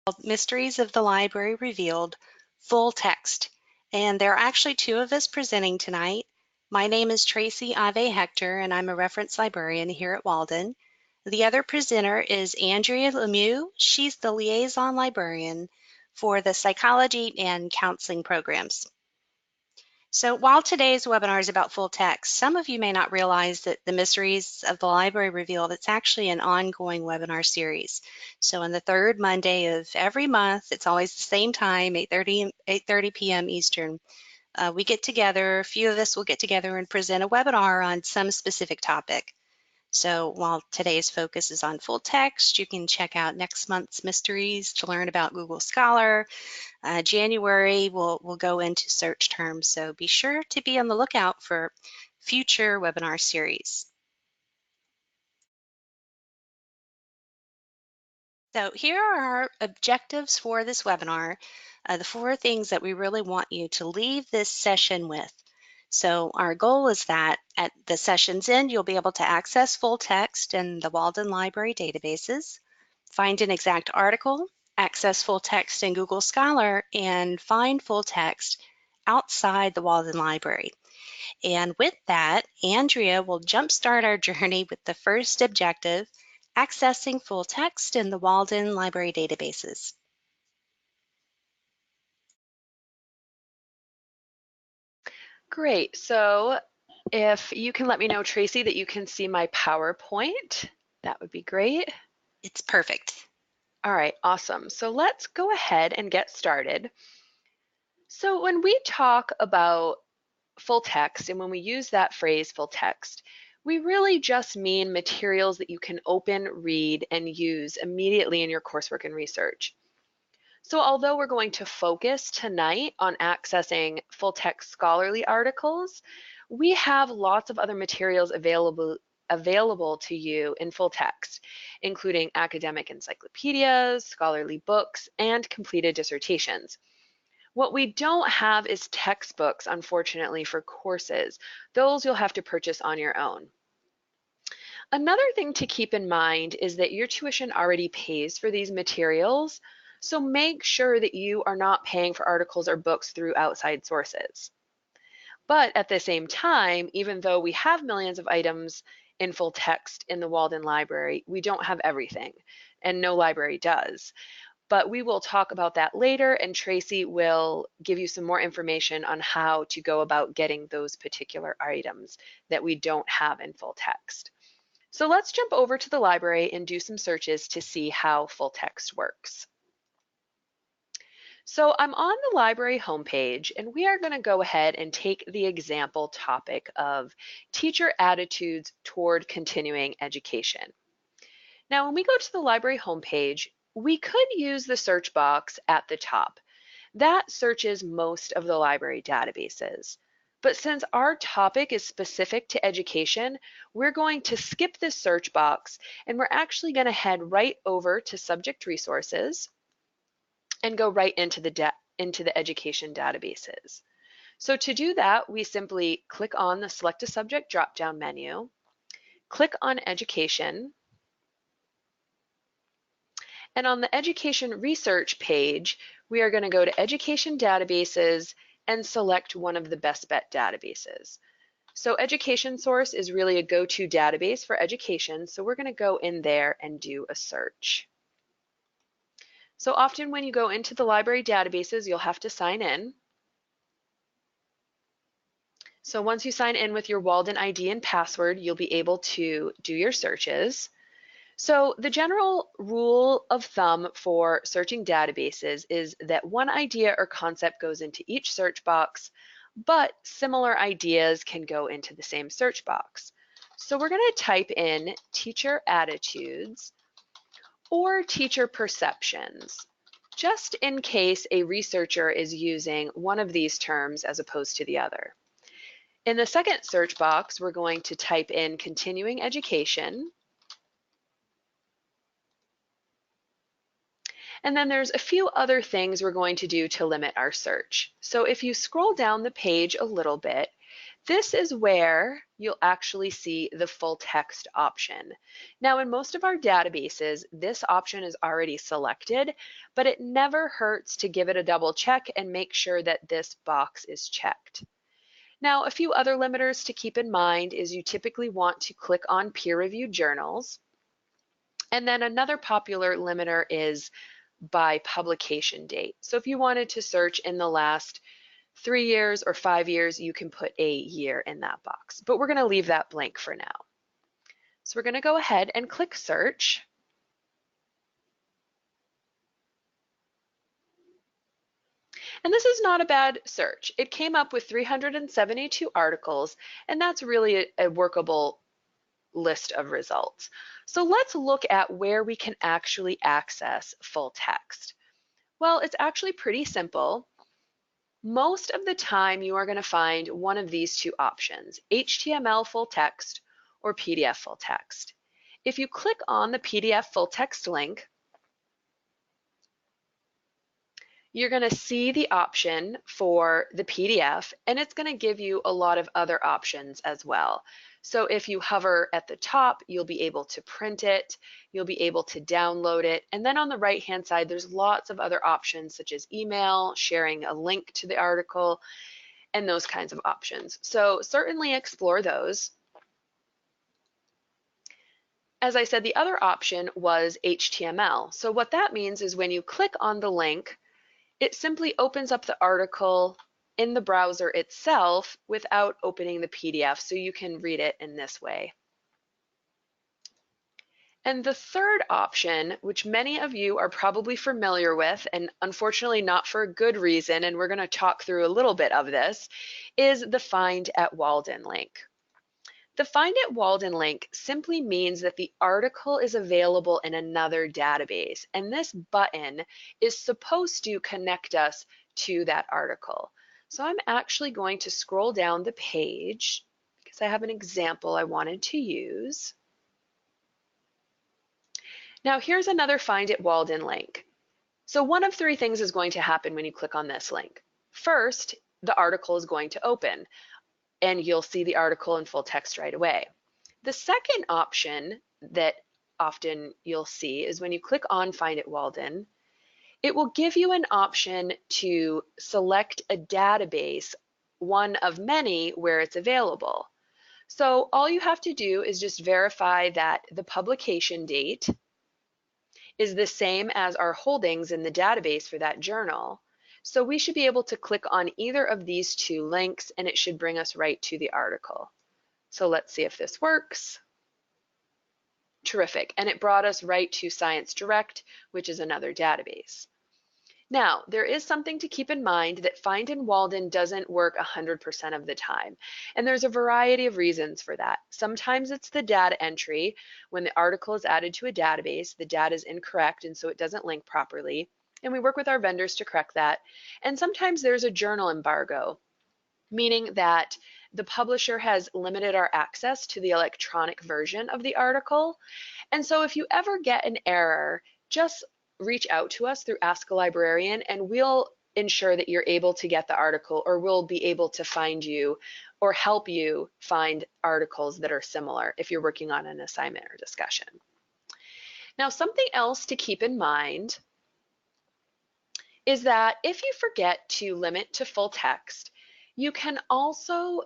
called Mysteries of the Library Revealed, Full Text. And there are actually two of us presenting tonight. My name is Tracy Ave Hector, and I'm a reference librarian here at Walden. The other presenter is Andrea Lemieux. She's the liaison librarian for the psychology and counseling programs. So while today's webinar is about full text, some of you may not realize that the Mysteries of the Library Revealed, it's actually an ongoing webinar series. So on the third Monday of every month, it's always the same time, 8:30 p.m. Eastern, we get together, a few of us will get together and present a webinar on some specific topic. So while today's focus is on full text, you can check out next month's mysteries to learn about Google Scholar. January, we'll go into search terms, so be sure to be on the lookout for future webinar series. So here are our objectives for this webinar, the 4 things that we really want you to leave this session with. So our goal is that at the session's end, you'll be able to access full text in the Walden Library databases, find an exact article, access full text in Google Scholar, and find full text outside the Walden Library. And with that, Andrea will jumpstart our journey with the first objective, accessing full text in the Walden Library databases. Great. So if you can let me know, Tracy, that you can see my PowerPoint, that would be great. It's perfect. All right, awesome. So let's go ahead and get started. So when we talk about full text, and when we use that phrase full text, we really just mean materials that you can open, read, and use immediately in your coursework and research. So although we're going to focus tonight on accessing full text scholarly articles, we have lots of other materials available to you in full text, including academic encyclopedias, scholarly books, and completed dissertations. What we don't have is textbooks, unfortunately, for courses. Those you'll have to purchase on your own. Another thing to keep in mind is that your tuition already pays for these materials, so make sure that you are not paying for articles or books through outside sources. But at the same time, even though we have millions of items in full text in the Walden Library, we don't have everything, and no library does. But we will talk about that later, and Tracy will give you some more information on how to go about getting those particular items that we don't have in full text. So let's jump over to the library and do some searches to see how full text works. So I'm on the library homepage, and we are going to go ahead and take the example topic of teacher attitudes toward continuing education. Now, when we go to the library homepage, we could use the search box at the top. That searches most of the library databases. But since our topic is specific to education, we're going to skip this search box, and we're actually going to head right over to subject resources and go right into the education databases. So to do that, we simply click on the Select a Subject drop-down menu, click on Education, and on the Education Research page, we are going to go to Education Databases and select one of the best bet databases. So Education Source is really a go-to database for education, so we're going to go in there and do a search. So often when you go into the library databases, you'll have to sign in. So once you sign in with your Walden ID and password, you'll be able to do your searches. So the general rule of thumb for searching databases is that one idea or concept goes into each search box, but similar ideas can go into the same search box. So we're going to type in teacher attitudes or teacher perceptions, just in case a researcher is using one of these terms as opposed to the other. In the second search box, we're going to type in continuing education. And then there's a few other things we're going to do to limit our search. So if you scroll down the page a little bit, This is where you'll actually see the full text option. Now, in most of our databases, this option is already selected, but it never hurts to give it a double check and make sure that this box is checked. Now, a few other limiters to keep in mind is you typically want to click on peer-reviewed journals. And then another popular limiter is by publication date. So if you wanted to search in the last 3 years or 5 years, you can put a year in that box. But we're going to leave that blank for now. So we're going to go ahead and click search. And this is not a bad search. It came up with 372 articles, and that's really a workable list of results. So let's look at where we can actually access full text. Well, it's actually pretty simple. Most of the time you are going to find one of these two options, HTML full text or PDF full text. If you click on the PDF full text link, you're going to see the option for the PDF, and it's going to give you a lot of other options as well. So if you hover at the top, you'll be able to print it, you'll be able to download it, and then on the right-hand side, there's lots of other options such as email, sharing a link to the article, and those kinds of options. So certainly explore those. As I said, the other option was HTML. So what that means is when you click on the link, it simply opens up the article in the browser itself without opening the PDF, so you can read it in this way. And the third option, which many of you are probably familiar with, and unfortunately not for a good reason, and we're going to talk through a little bit of this, is the Find at Walden link. The Find at Walden link simply means that the article is available in another database, and this button is supposed to connect us to that article. So I'm actually going to scroll down the page because I have an example I wanted to use. Now here's another Find at Walden link. So one of three things is going to happen when you click on this link. First, the article is going to open, and you'll see the article in full text right away. The second option that often you'll see is when you click on Find at Walden, it will give you an option to select a database, one of many where it's available. So all you have to do is just verify that the publication date is the same as our holdings in the database for that journal. So we should be able to click on either of these two links and it should bring us right to the article. So let's see if this works. Terrific. And it brought us right to Science Direct, which is another database. Now, there is something to keep in mind that Find in Walden doesn't work 100% of the time. And there's a variety of reasons for that. Sometimes it's the data entry. When the article is added to a database, the data is incorrect and so it doesn't link properly. And we work with our vendors to correct that. And sometimes there's a journal embargo, meaning that the publisher has limited our access to the electronic version of the article. And so if you ever get an error, just reach out to us through Ask a Librarian and we'll ensure that you're able to get the article, or we'll be able to find you or help you find articles that are similar if you're working on an assignment or discussion. Now, something else to keep in mind is that if you forget to limit to full text, you can also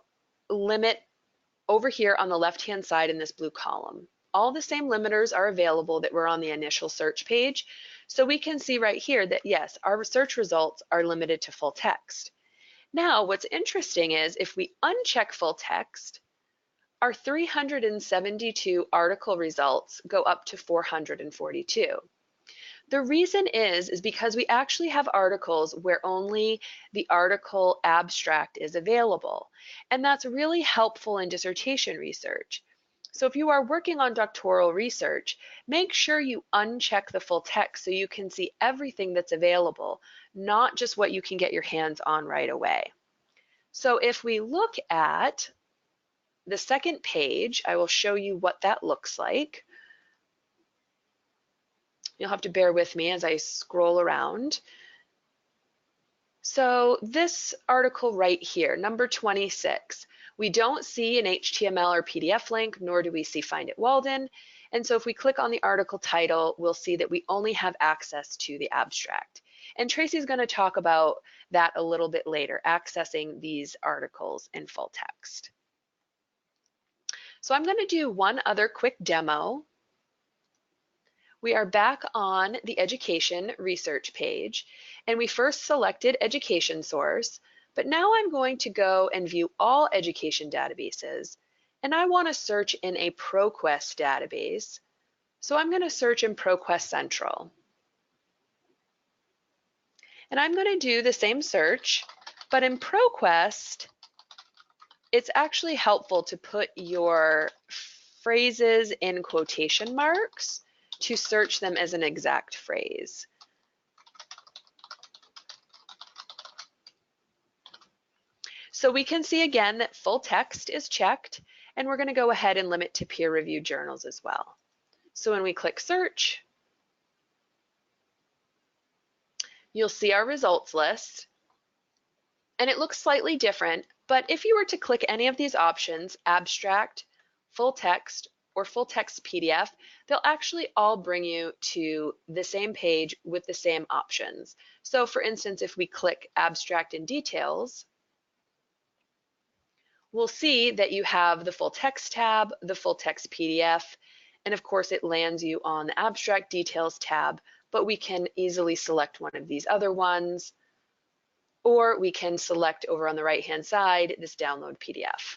limit over here on the left-hand side in this blue column. All the same limiters are available that were on the initial search page. So we can see right here that yes, our search results are limited to full text. Now, what's interesting is if we uncheck full text, our 372 article results go up to 442. The reason is because we actually have articles where only the article abstract is available. And that's really helpful in dissertation research. So if you are working on doctoral research, make sure you uncheck the full text so you can see everything that's available, not just what you can get your hands on right away. So if we look at the second page, I will show you what that looks like. You'll have to bear with me as I scroll around. So this article right here, number 26, We don't see an HTML or PDF link, nor do we see Find It Walden. And so if we click on the article title, we'll see that we only have access to the abstract. And Tracy's going to talk about that a little bit later, accessing these articles in full text. So I'm going to do one other quick demo. We are back on the education research page, and we first selected education source, but now I'm going to go and view all education databases, and I want to search in a ProQuest database. So I'm going to search in ProQuest Central. And I'm going to do the same search, but in ProQuest, it's actually helpful to put your phrases in quotation marks to search them as an exact phrase. So we can see again that full text is checked, and we're going to go ahead and limit to peer-reviewed journals as well. So when we click search, you'll see our results list, and it looks slightly different, but if you were to click any of these options, abstract, full text, or full text PDF, they'll actually all bring you to the same page with the same options. So for instance, if we click abstract and details, we'll see that you have the full text tab, the full text PDF, and of course it lands you on the abstract details tab, but we can easily select one of these other ones, or we can select over on the right-hand side this download PDF.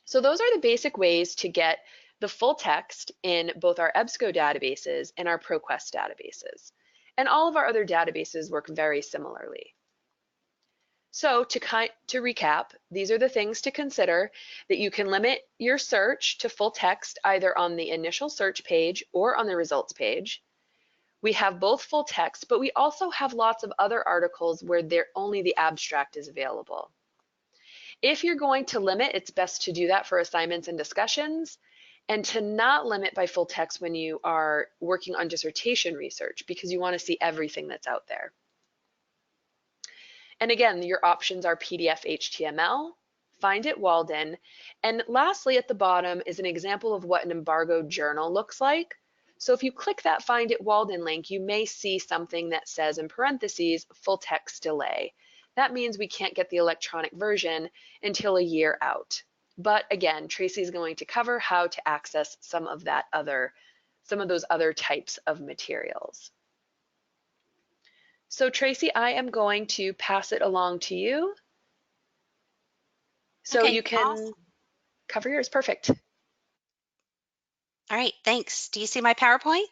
So those are the basic ways to get the full text in both our EBSCO databases and our ProQuest databases. And all of our other databases work very similarly. So to recap, these are the things to consider: that you can limit your search to full text either on the initial search page or on the results page. We have both full text, but we also have lots of other articles where only the abstract is available. If you're going to limit, it's best to do that for assignments and discussions, and to not limit by full text when you are working on dissertation research, because you want to see everything that's out there. And again, your options are PDF HTML, Find It Walden, and lastly at the bottom is an example of what an embargoed journal looks like. So if you click that Find It Walden link, you may see something that says in parentheses, full text delay. That means we can't get the electronic version until a year out. But again, Tracy's going to cover how to access some of those other types of materials. So Tracy, I am going to pass it along to you so Okay, you can awesome. cover yours. Perfect. All right, thanks. Do you see my PowerPoint?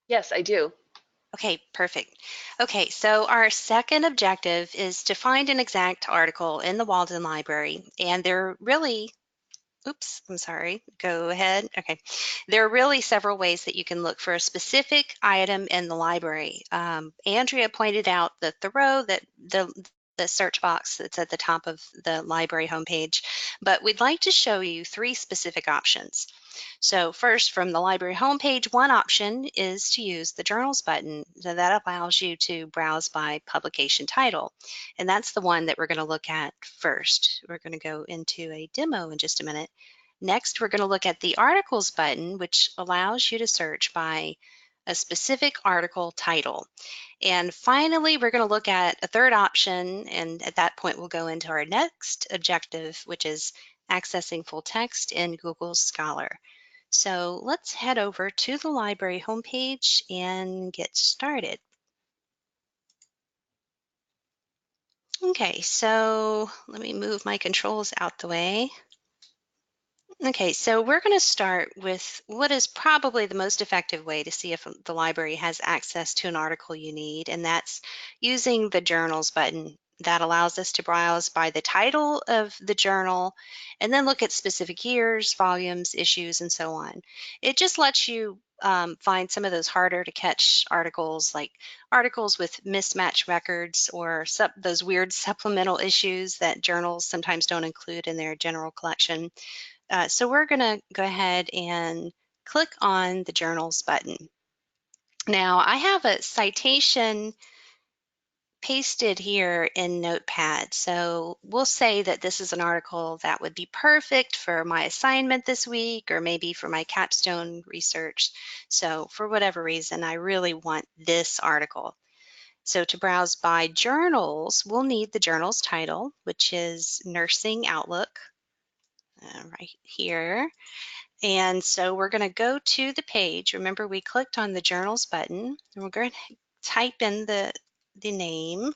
Yes, I do. Okay, perfect. Okay, so our second objective is to find an exact article in the Walden Library, and there really oops, I'm sorry. Go ahead. Okay. There are really several ways that you can look for a specific item in the library. Andrea pointed out that the search box that's at the top of the library homepage, but we'd like to show you three specific options. So first, from the library homepage, one option is to use the Journals button. So that allows you to browse by publication title. And that's the one that we're going to look at first. We're going to go into a demo in just a minute. Next, we're going to look at the Articles button, which allows you to search by a specific article title. And finally, we're going to look at a third option, and at that point, we'll go into our next objective, which is accessing full text in Google Scholar. So let's head over to the library homepage and get started. Okay, so let me move my controls out the way. Okay, so we're going to start with what is probably the most effective way to see if the library has access to an article you need, and that's using the Journals button. That allows us to browse by the title of the journal and then look at specific years, volumes, issues, and so on. It just lets you find some of those harder to catch articles, like articles with mismatched records or those weird supplemental issues that journals sometimes don't include in their general collection. So we're going to go ahead and click on the Journals button. Now, I have a citation pasted here in Notepad. So we'll say that this is an article that would be perfect for my assignment this week or maybe for my capstone research. So for whatever reason, I really want this article. So to browse by journals, we'll need the journal's title, which is Nursing Outlook, right here. And so we're going to go to the page. Remember, we clicked on the journals button, and we're going to type in the name,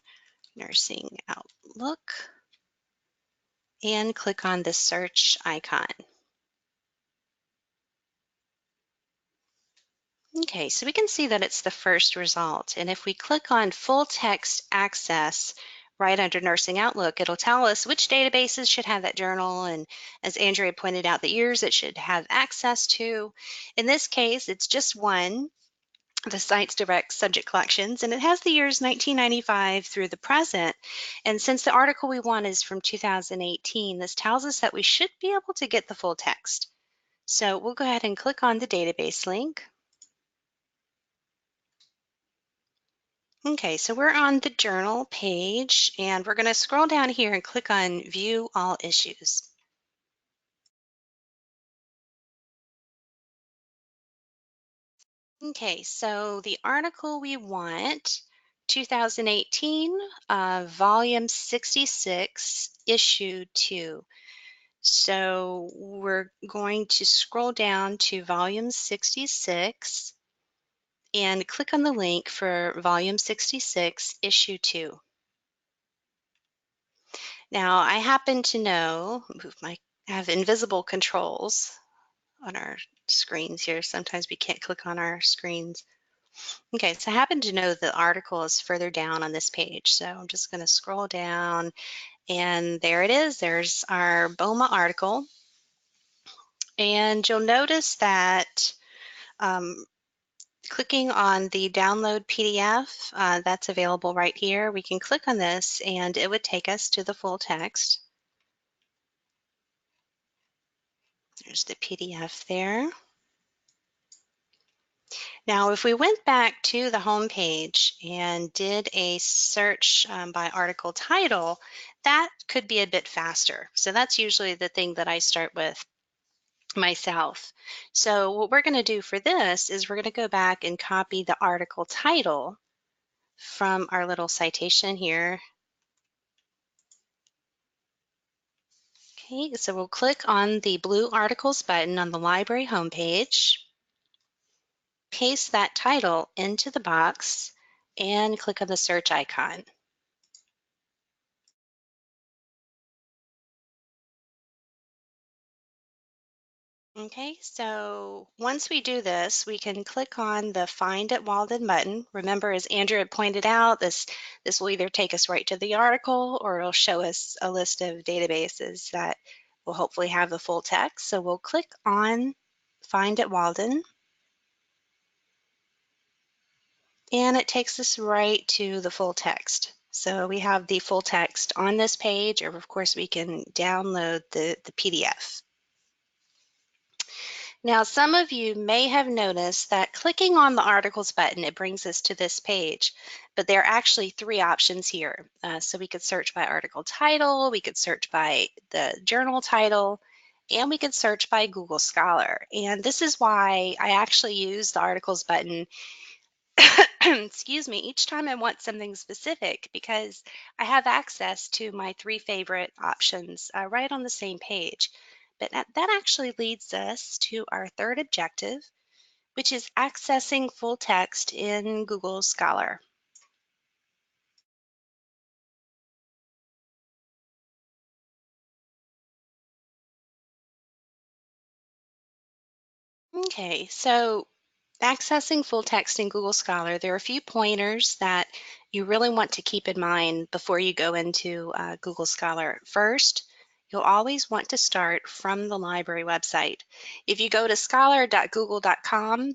Nursing Outlook, and click on the search icon. Okay, so we can see that it's the first result. And if we click on full text access right under Nursing Outlook, it'll tell us which databases should have that journal. And as Andrea pointed out, the years it should have access to. In this case, it's just one, the site's direct subject collections, and it has the years 1995 through the present. And since the article we want is from 2018, this tells us that we should be able to get the full text. So we'll go ahead and click on the database link. Okay, so we're on the journal page, and we're going to scroll down here and click on View All Issues. Okay, so the article we want, 2018, volume 66, issue 2. So we're going to scroll down to volume 66 and click on the link for volume 66, issue 2. Now, I happen to know, I have invisible controls on our screens here. Sometimes we can't click on our screens. Okay, so I happen to know the article is further down on this page. So I'm just going to scroll down, and there it is. There's our BOMA article. And you'll notice that um, clicking on the download PDF, that's available right here. We can click on this and it would take us to the full text. There's the PDF there. Now, if we went back to the home page and did a search by article title, that could be a bit faster. So that's usually the thing that I start with myself. So what we're going to do for this is we're going to go back and copy the article title from our little citation here. Okay, so we'll click on the blue articles button on the library homepage, paste that title into the box, and click on the search icon. Okay, so once we do this, we can click on the Find at Walden button. Remember, as Andrew had pointed out, this will either take us right to the article or it'll show us a list of databases that will hopefully have the full text. So we'll click on Find at Walden, and it takes us right to the full text. So we have the full text on this page, or of course we can download the PDF. Now, some of you may have noticed that clicking on the articles button, it brings us to this page, but there are actually three options here. So we could search by article title, we could search by the journal title, and we could search by Google Scholar. And this is why I actually use the articles button excuse me, each time I want something specific, because I have access to my three favorite options right on the same page. But that actually leads us to our third objective, which is accessing full text in Google Scholar. Okay, so accessing full text in Google Scholar, there are a few pointers that you really want to keep in mind before you go into Google Scholar. First, you'll always want to start from the library website. If you go to scholar.google.com,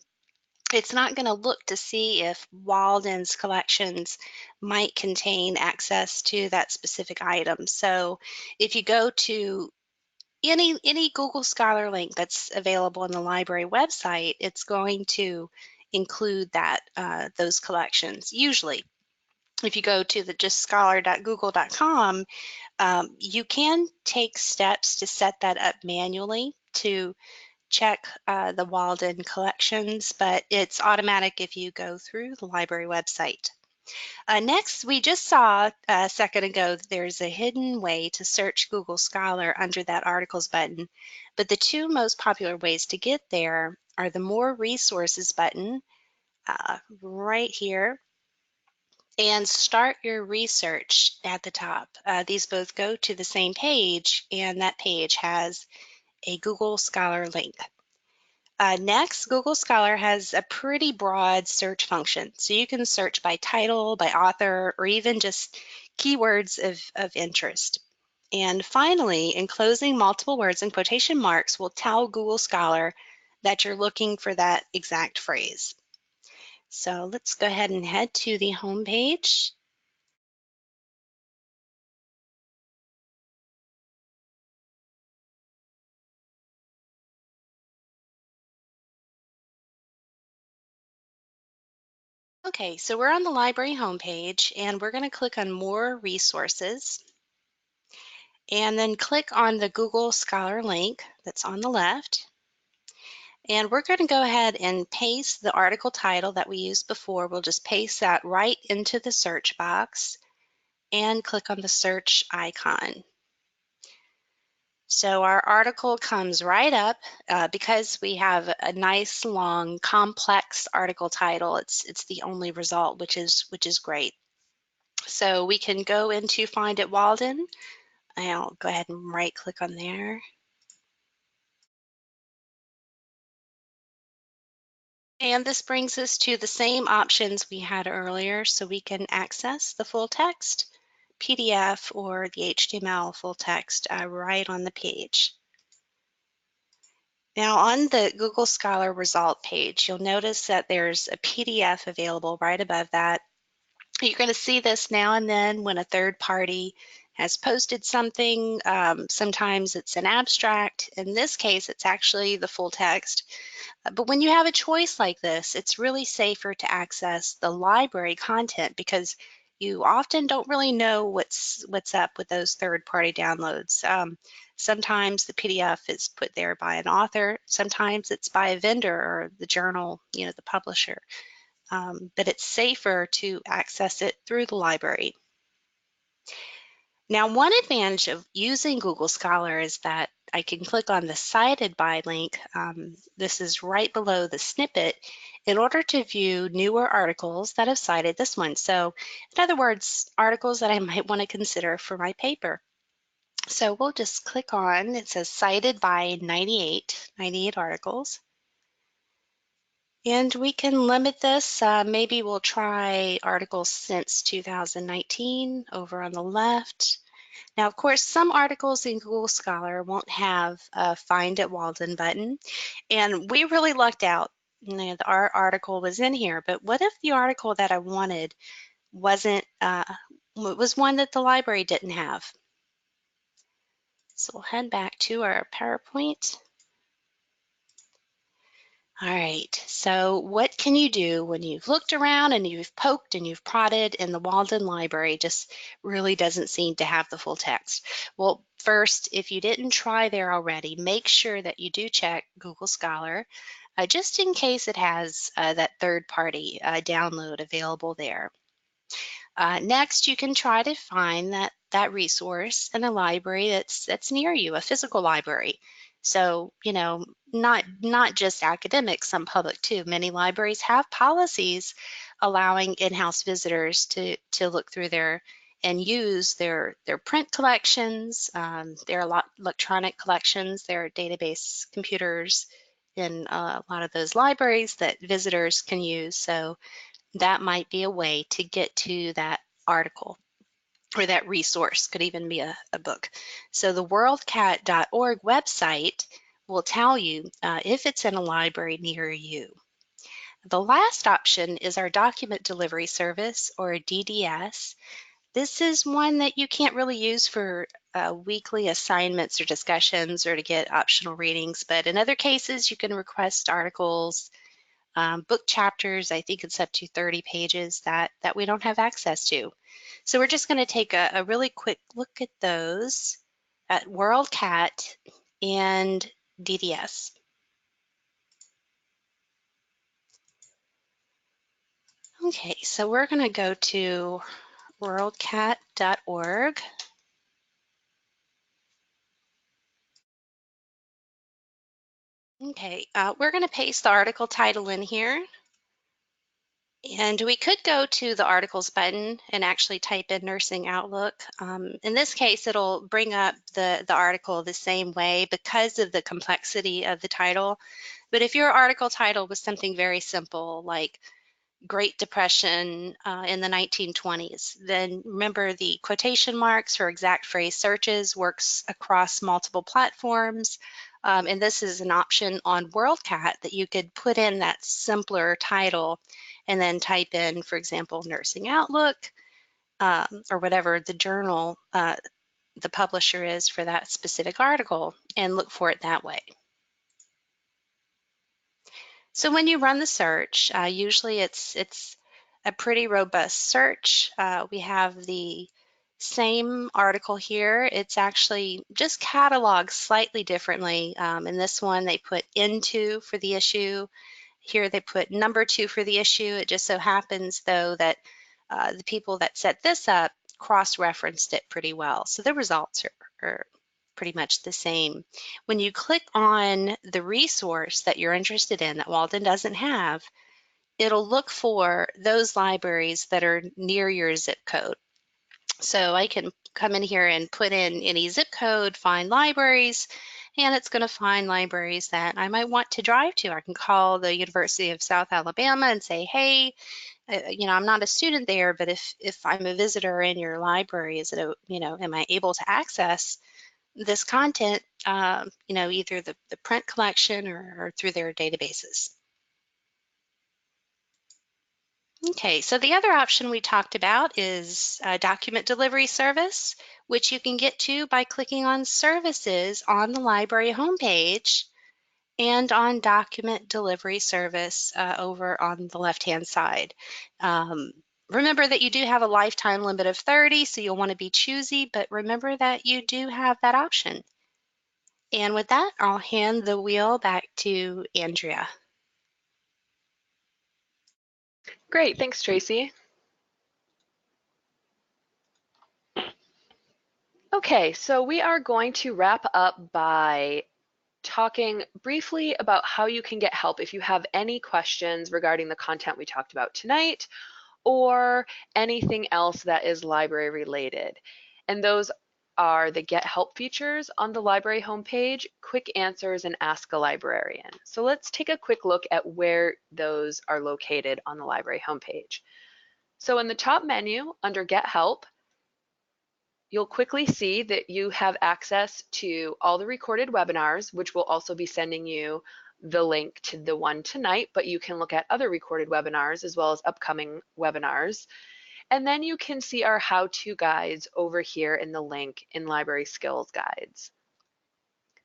it's not going to look to see if Walden's collections might contain access to that specific item. So if you go to any Google Scholar link that's available on the library website, it's going to include that those collections usually. if you go to the just scholar.google.com, you can take steps to set that up manually to check the Walden collections, but it's automatic if you go through the library website. Next, we just saw a second ago that there's a hidden way to search Google Scholar under that articles button, but the two most popular ways to get there are the More Resources button right here and Start Your Research at the top. These both go to the same page, and that page has a Google Scholar link. Next, Google Scholar has a pretty broad search function. So you can search by title, by author, or even just keywords of interest. And finally, enclosing multiple words and quotation marks will tell Google Scholar that you're looking for that exact phrase. So let's go ahead and head to the home page. Okay, so we're on the library homepage and we're going to click on More Resources and then click on the Google Scholar link that's on the left. And we're going to go ahead and paste the article title that we used before. We'll just paste that right into the search box and click on the search icon. So our article comes right up because we have a nice, long, complex article title. It's the only result, which is great. So we can go into Find It Walden. I'll go ahead and right click on there. And this brings us to the same options we had earlier, so we can access the full text, PDF, or the HTML full text right on the page. Now on the Google Scholar result page, you'll notice that there's a PDF available right above that. You're going to see this now and then when a third party has posted something. Sometimes it's an abstract. In this case, it's actually the full text. But when you have a choice like this, it's really safer to access the library content because you often don't really know what's up with those third-party downloads. Sometimes the PDF is put there by an author. Sometimes it's by a vendor or the journal, the publisher. But it's safer to access it through the library. Now, one advantage of using Google Scholar is that I can click on the Cited By link. This is right below the snippet in order to view newer articles that have cited this one. So, in other words, articles that I might want to consider for my paper. So we'll just click on, it says Cited By 98 articles. And we can limit this. Maybe we'll try articles since 2019 over on the left. Now, of course, some articles in Google Scholar won't have a Find at Walden button, and we really lucked out. Our article was in here, but what if the article that I wanted wasn't, was one that the library didn't have? So we'll head back to our PowerPoint. All right, so what can you do when you've looked around and you've poked and you've prodded and the Walden Library just really doesn't seem to have the full text? Well, first, if you didn't try there already, make sure that you do check Google Scholar just in case it has that third-party download available there. Next, you can try to find that resource in a library that's near you, a physical library. So, not just academic, some public too. Many libraries have policies allowing in-house visitors to look through their and use their print collections, their electronic collections, their database computers in a lot of those libraries that visitors can use. So that might be a way to get to that article or that resource, could even be a book. So the worldcat.org website will tell you if it's in a library near you. The last option is our document delivery service, or DDS. This is one that you can't really use for weekly assignments or discussions or to get optional readings, but in other cases you can request articles book chapters, I think it's up to 30 pages that we don't have access to. So we're just going to take a really quick look at those at WorldCat and DDS. Okay, so we're going to go to worldcat.org. Okay, we're going to paste the article title in here. And we could go to the articles button and actually type in Nursing Outlook. In this case, it'll bring up the article the same way because of the complexity of the title. But if your article title was something very simple, like Great Depression in the 1920s, then remember the quotation marks for exact phrase searches works across multiple platforms. And this is an option on WorldCat that you could put in that simpler title and then type in, for example, Nursing Outlook or whatever the journal the publisher is for that specific article and look for it that way. So when you run the search, usually it's a pretty robust search. We have the same article here. It's actually just cataloged slightly differently. In this one, they put into for the issue. Here they put number 2 for the issue. It just so happens, though, that the people that set this up cross-referenced it pretty well. So the results are pretty much the same. When you click on the resource that you're interested in that Walden doesn't have, it'll look for those libraries that are near your zip code. So I can come in here and put in any zip code, find libraries, and it's going to find libraries that I might want to drive to. I can call the University of South Alabama and say, hey, I'm not a student there, but if I'm a visitor in your library, am I able to access this content, either the print collection or through their databases? Okay, so the other option we talked about is a document delivery service, which you can get to by clicking on services on the library homepage and on document delivery service over on the left-hand side. Remember that you do have a lifetime limit of 30, so you'll want to be choosy, but remember that you do have that option. And with that, I'll hand the wheel back to Andrea. Great, thanks, Tracy. Okay, so we are going to wrap up by talking briefly about how you can get help if you have any questions regarding the content we talked about tonight or anything else that is library related. And those are the Get Help features on the library homepage, Quick Answers, and Ask a Librarian. So let's take a quick look at where those are located on the library homepage. So in the top menu under Get Help, you'll quickly see that you have access to all the recorded webinars, which will also be sending you the link to the one tonight, but you can look at other recorded webinars as well as upcoming webinars. And then you can see our how-to guides over here in the link in Library Skills Guides.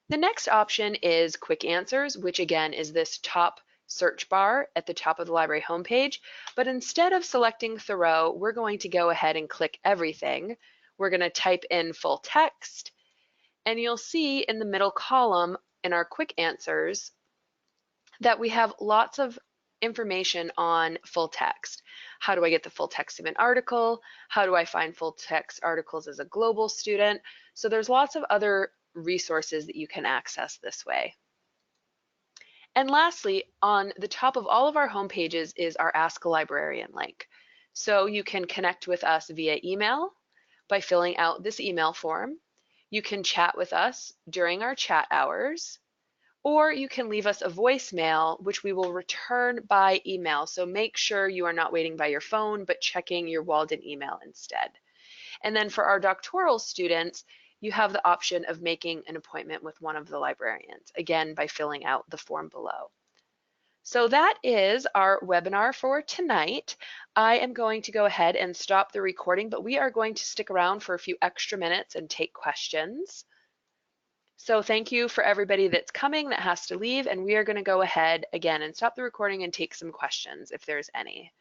The next option is Quick Answers, which again is this top search bar at the top of the library homepage. But instead of selecting Thoreau, we're going to go ahead and click Everything. We're going to type in full text, and you'll see in the middle column in our quick answers that we have lots of information on full text. How do I get the full text of an article? How do I find full text articles as a global student? So there's lots of other resources that you can access this way. And lastly, on the top of all of our home pages is our Ask a Librarian link. So you can connect with us via email by filling out this email form. You can chat with us during our chat hours, or you can leave us a voicemail, which we will return by email. So make sure you are not waiting by your phone, but checking your Walden email instead. And then for our doctoral students, you have the option of making an appointment with one of the librarians, again, by filling out the form below. So that is our webinar for tonight. I am going to go ahead and stop the recording, but we are going to stick around for a few extra minutes and take questions. So thank you for everybody that's coming that has to leave, and we are going to go ahead again and stop the recording and take some questions if there's any.